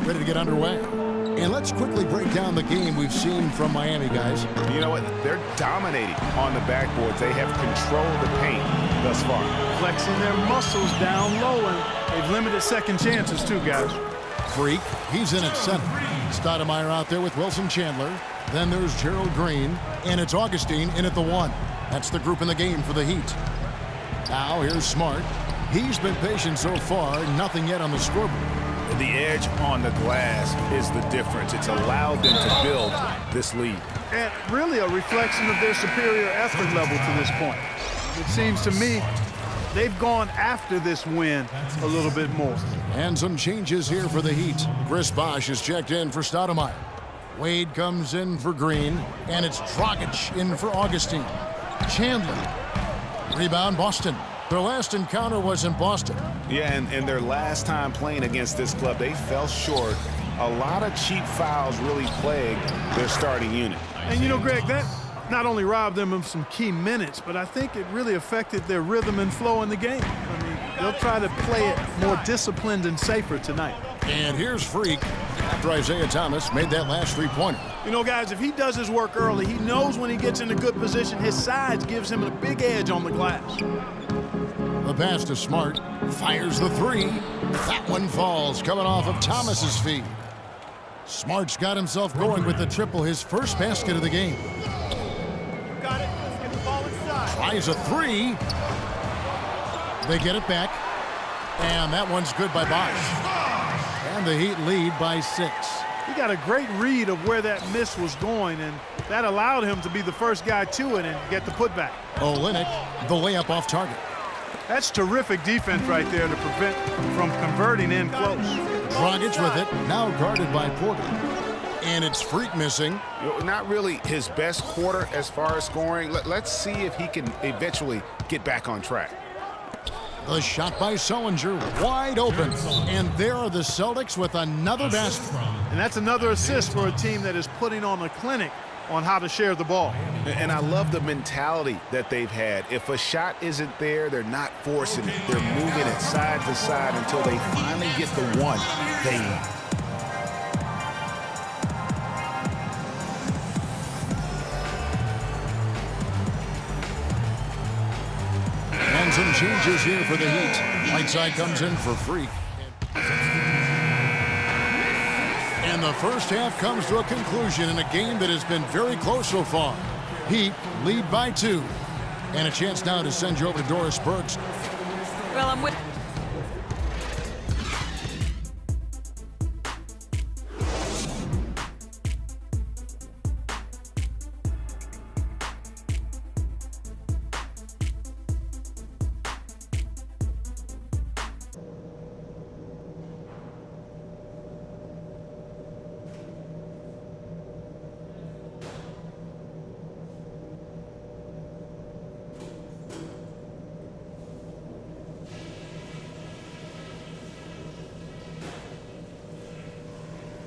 about ready to get underway. And let's quickly break down the game we've seen from Miami, guys. You know what? They're dominating on the backboards. They have controlled the paint thus far. Flexing their muscles down low, and they've limited second chances too, guys. Freak, he's in at center. Stoudemire out there with Wilson Chandler. Then there's Gerald Green, and it's Augustine in at the 1. That's the group in the game for the Heat. Now here's Smart. He's been patient so far, nothing yet on the scoreboard. The edge on the glass is the difference. It's allowed them to build this lead. And really a reflection of their superior effort level to this point. It seems to me they've gone after this win a little bit more. And some changes here for the Heat. Chris Bosh is checked in for Stoudemire. Wade comes in for Green, and it's Dragic in for Augustine. Chandler. Rebound, Boston. Their last encounter was in Boston. Yeah, and their last time playing against this club, they fell short. A lot of cheap fouls really plagued their starting unit. And you know, Greg, that not only robbed them of some key minutes, but I think it really affected their rhythm and flow in the game. I mean, they'll try to play it more disciplined and safer tonight. And here's Freak after Isaiah Thomas made that last three-pointer. You know, guys, if he does his work early, he knows when he gets in a good position, his size gives him a big edge on the glass. The pass to Smart. Fires the 3. That one falls, coming off of Thomas's feet. Smart's got himself going with the triple, his first basket of the game. Got it. Let's get the ball inside. Tries a 3. They get it back. And that one's good by Bosh. And the Heat lead by 6. He got a great read of where that miss was going, and that allowed him to be the first guy to it and get the putback. Olynyk, the layup off target. That's terrific defense right there to prevent from converting in close. Dragic with it, now guarded by Porter. And it's Freak missing. Not really his best quarter as far as scoring. Let's see if he can eventually get back on track. The shot by Sullinger, wide open. And there are the Celtics with another basket. And that's another assist for a team that is putting on a clinic on how to share the ball. And I love the mentality that they've had. If a shot isn't there, they're not forcing it. They're moving it side to side until they finally get the one they need. And some changes here for the Heat. Whiteside comes in for Freak. And the first half comes to a conclusion in a game that has been very close so far. Heat lead by 2. And a chance now to send you over to Doris Burks. Well, I'm with...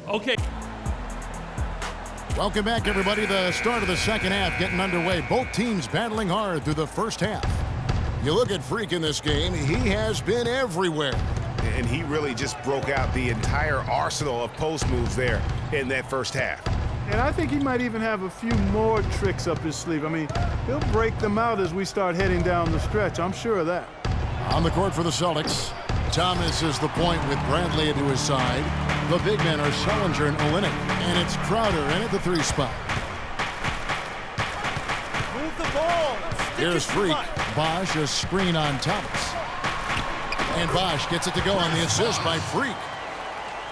Okay. Welcome back, everybody. The start of the second half getting underway. Both teams battling hard through the first half. You look at Freak in this game, he has been everywhere. And he really just broke out the entire arsenal of post moves there in that first half. And I think he might even have a few more tricks up his sleeve. I mean, he'll break them out as we start heading down the stretch. I'm sure of that. On the court for the Celtics, Thomas is the point with Bradley to his side. The big men are Sullinger and Olynyk. And it's Crowder in at the 3 spot. Move the ball. Here's Freak. Bosh, a screen on Thomas. And Bosh gets it to go on the assist by Freak.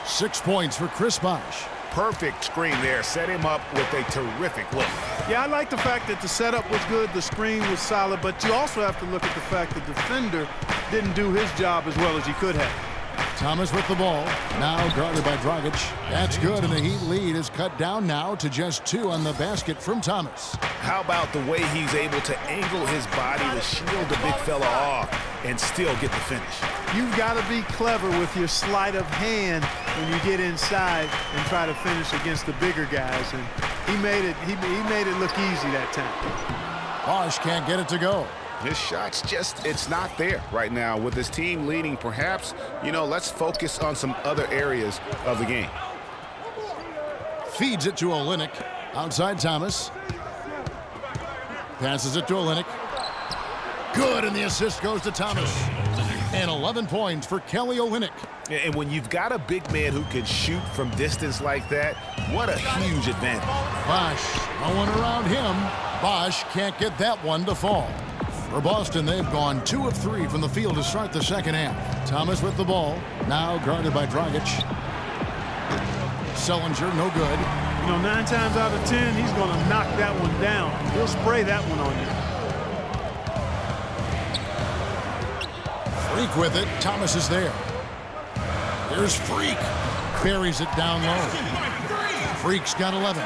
6 points for Chris Bosh. Perfect screen there. Set him up with a terrific look. Yeah, I like the fact that the setup was good, the screen was solid, but you also have to look at the fact the defender didn't do his job as well as he could have. Thomas with the ball, now guarded by Dragic. That's good, and the Heat lead is cut down now to just 2 on the basket from Thomas. How about the way he's able to angle his body to shield the big fella off and still get the finish? You've got to be clever with your sleight of hand when you get inside and try to finish against the bigger guys, and he made it look easy that time. Bosh can't get it to go. His shot's just, it's not there right now. With his team leading, perhaps, let's focus on some other areas of the game. Feeds it to Olynyk. Outside Thomas. Passes it to Olynyk. Good, and the assist goes to Thomas. And 11 points for Kelly Olynyk. And when you've got a big man who can shoot from distance like that, what a huge advantage. Bosh, no one around him. Bosh can't get that one to fall. For Boston, they've gone 2 of 3 from the field to start the second half. Thomas with the ball, now guarded by Dragic. Sullinger, no good. 9 times out of 10, he's going to knock that one down. He'll spray that one on you. Freak with it. Thomas is there. Here's Freak. Buries it down low. Freak's got 11.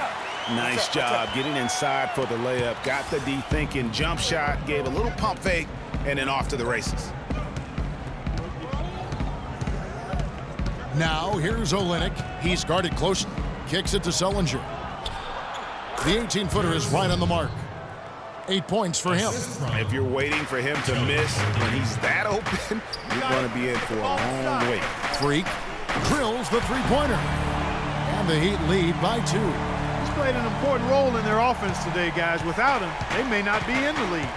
Nice job getting inside for the layup. Got the D thinking. Jump shot. Gave a little pump fake. And then off to the races. Now here's Olynyk. He's guarded closely. Kicks it to Sullinger. The 18-footer is right on the mark. 8 points for him. If you're waiting for him to miss when he's that open, you're going to be in for a long wait. Freak drills the three-pointer. And the Heat lead by 2. He's played an important role in their offense today, guys. Without him, they may not be in the lead.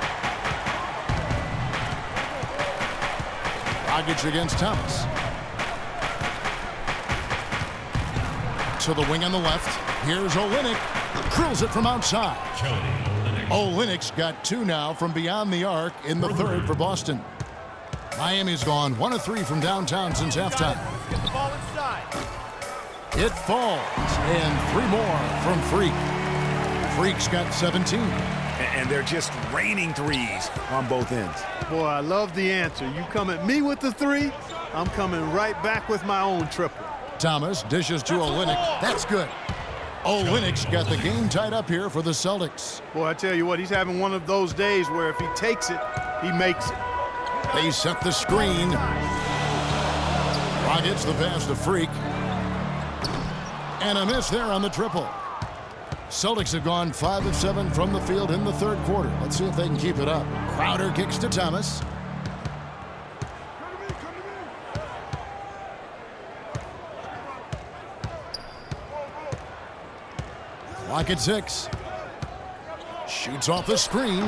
Dragic against Thomas. To the wing on the left. Here's Olynyk. Drills it from outside. Olynyk's got 2 now from beyond the arc in the third for Boston. Miami's gone 1 of 3 from downtown since halftime. Get the ball inside. It falls, and 3 more from Freak. Freak's got 17. And they're just raining threes on both ends. Boy, I love the answer. You come at me with the 3, I'm coming right back with my own triple. Thomas dishes to Olynyk. That's good. Olynyk's got the game tied up here for the Celtics. Boy, I tell you what, he's having one of those days where if he takes it, he makes it. They set the screen. Rockets the pass to Freak. And a miss there on the triple. Celtics have gone 5 of 7 from the field in the third quarter. Let's see if they can keep it up. Crowder kicks to Thomas. Clock at 6. Shoots off the screen.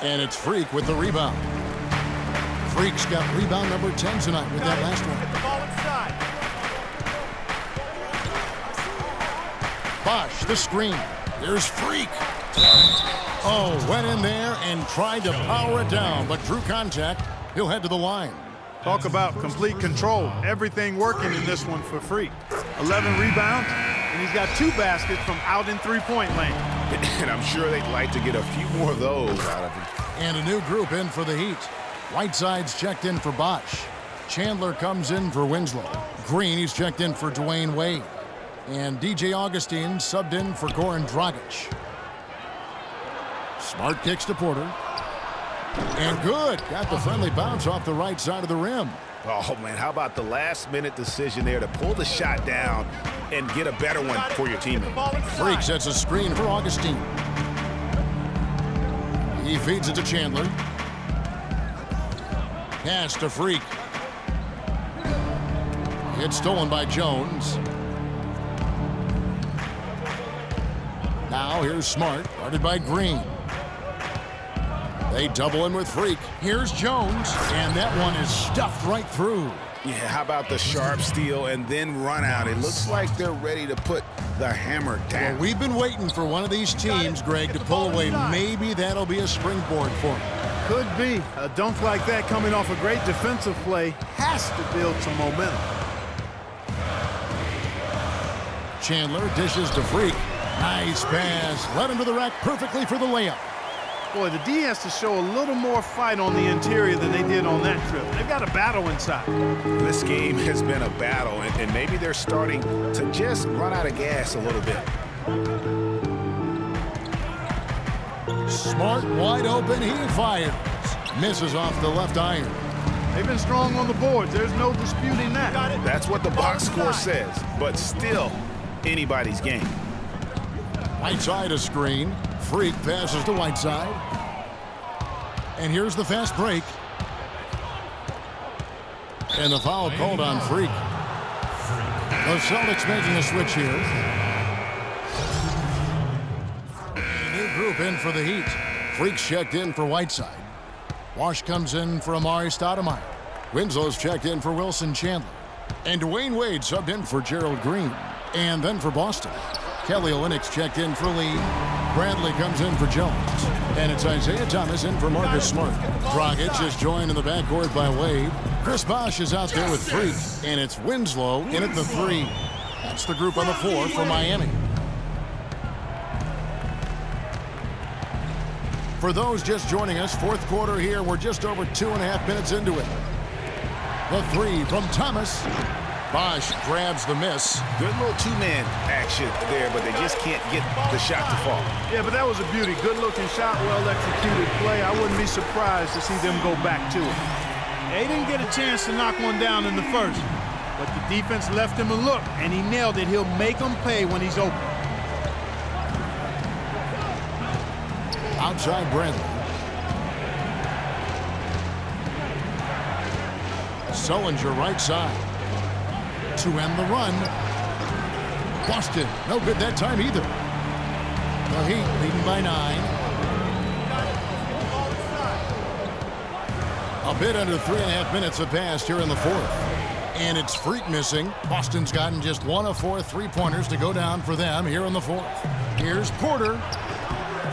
And it's Freak with the rebound. Freak's got rebound number 10 tonight with that last one. Get the ball inside. Bosh, the screen. There's Freak. Oh, went in there and tried to power it down, but drew contact. He'll head to the line. Talk about complete control. Everything working in this one for Freak. 11 rebounds, and he's got 2 baskets from out in three-point lane. And I'm sure they'd like to get a few more of those out of him. And a new group in for the Heat. Whiteside's checked in for Bosh. Chandler comes in for Winslow. Green, he's checked in for Dwayne Wade. And DJ Augustine subbed in for Goran Dragic. Smart kicks to Porter. And good. Got the friendly bounce off the right side of the rim. Oh, man, how about the last-minute decision there to pull the shot down and get a better one for your teammate? Freak sets a screen for Augustine. He feeds it to Chandler. Pass to Freak. It's stolen by Jones. Now here's Smart, guarded by Green. They double in with Freak. Here's Jones, and that one is stuffed right through. Yeah, how about the sharp steal and then run out? It looks like they're ready to put the hammer down. Well, we've been waiting for one of these teams, Greg, to pull away. Maybe that'll be a springboard for them. Could be. A dunk like that coming off a great defensive play has to build some momentum. Chandler dishes to Freak. Nice pass. Led him to the rack perfectly for the layup. Boy, the D has to show a little more fight on the interior than they did on that trip. They've got a battle inside. This game has been a battle, and maybe they're starting to just run out of gas a little bit. Smart, wide open, he fires. Misses off the left iron. They've been strong on the boards. There's no disputing that. That's what the box score says, but still anybody's game. Whiteside a screen. Freak passes to Whiteside. And here's the fast break. And the foul called on Freak. The Celtics making a switch here. A new group in for the Heat. Freak's checked in for Whiteside. Wash comes in for Amari Stoudemire. Winslow's checked in for Wilson Chandler. And Dwayne Wade subbed in for Gerald Green. And then for Boston, Kelly Olynyk's checked in for Lee. Bradley comes in for Jones. And it's Isaiah Thomas in for Marcus Smart. Dragic is joined in the backcourt by Wade. Chris Bosh is out there with Freak. And it's Winslow in at the 3. That's the group on the 4 for Miami. For those just joining us, fourth quarter here. We're just over 2.5 minutes into it. The 3 from Thomas. Bosh grabs the miss. Good little two-man action there, but they just can't get the shot to fall. Yeah, but that was a beauty. Good-looking shot, well-executed play. I wouldn't be surprised to see them go back to it. They didn't get a chance to knock one down in the first, but the defense left him a look, and he nailed it. He'll make them pay when he's open. Outside Bradley. Sullinger right side. To end the run. Boston, no good that time either. The Heat leading by 9. A bit under 3.5 minutes have passed here in the fourth. And it's Freak missing. Boston's gotten just 1 of 4 3-pointers to go down for them here in the fourth. Here's Porter.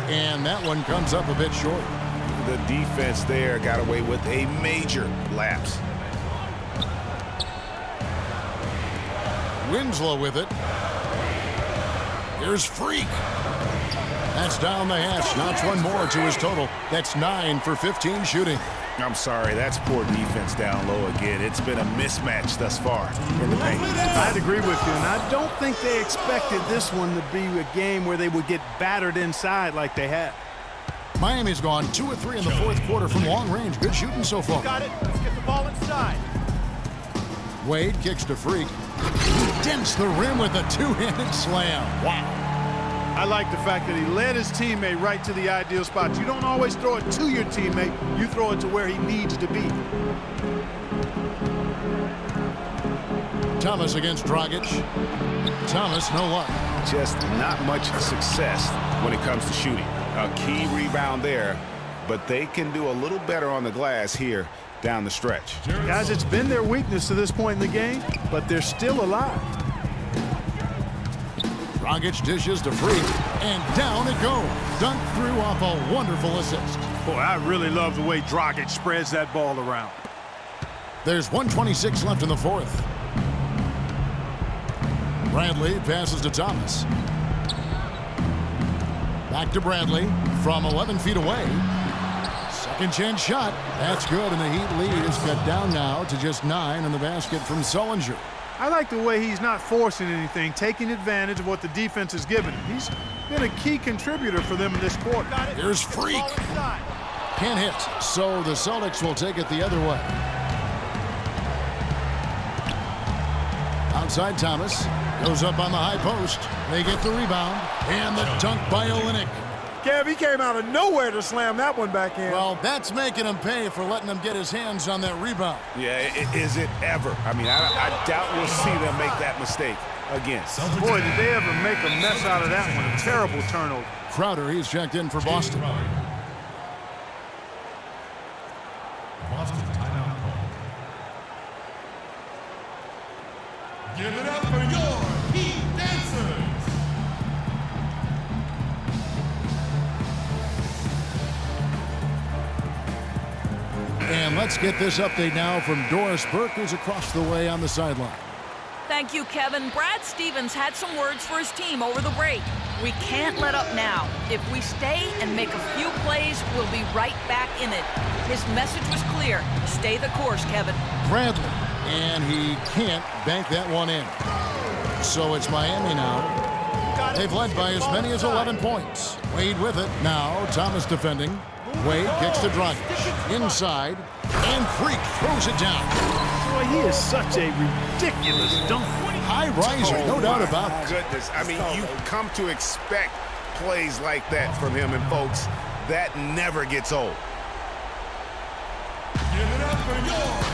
And that one comes up a bit short. The defense there got away with a major lapse. Winslow with it. Here's Freak. That's down the hatch. Notch one more to his total. That's 9 for 15 shooting. I'm sorry, that's poor defense down low again. It's been a mismatch thus far in the paint. I'd agree with you, and I don't think they expected this one to be a game where they would get battered inside like they have. Miami's gone 2 of 3 in the fourth quarter from long range. Good shooting so far. Got it. Let's get the ball inside. Wade kicks to Freak. He dents the rim with a two-handed slam. Wow. I like the fact that he led his teammate right to the ideal spot. You don't always throw it to your teammate. You throw it to where he needs to be. Thomas against Dragic. Thomas, no luck. Just not much success when it comes to shooting. A key rebound there, but they can do a little better on the glass here down the stretch. Guys, it's been their weakness to this point in the game, but they're still alive. Dragic dishes to Freak, and down it goes. Dunk through off a wonderful assist. Boy, I really love the way Dragic spreads that ball around. There's 1:26 left in the fourth. Bradley passes to Thomas. Back to Bradley from 11 feet away. Second chance shot. That's good, and the Heat lead is cut down now to just 9 in the basket from Sullinger. I like the way he's not forcing anything, taking advantage of what the defense has given him. He's been a key contributor for them in this quarter. Here's Freak. Can't hit, so the Celtics will take it the other way. Outside Thomas. Goes up on the high post. They get the rebound. And the dunk by Olynyk. Kev, he came out of nowhere to slam that one back in. Well, that's making him pay for letting him get his hands on that rebound. Yeah, is it ever? I mean, I doubt we'll see them make that mistake again. Boy, did they ever make a mess out of that one. A terrible turnover. Crowder, he's checked in for Boston. Boston timeout call. Give it up for your Heat dancers. And let's get this update now from Doris Burke, who's across the way on the sideline. Thank you, Kevin. Brad Stevens had some words for his team over the break. We can't let up now. If we stay and make a few plays, we'll be right back in it. His message was clear. Stay the course, Kevin. Bradley, and he can't bank that one in. So it's Miami now. They've led by as many as 11 points. Wade with it. Now Thomas defending. Wade kicks to Dragic. Inside. And Freak throws it down. Boy, he is such a ridiculous dunk. High riser, no doubt about it. Goodness, I mean, you come to expect plays like that from him, and folks, that never gets old. your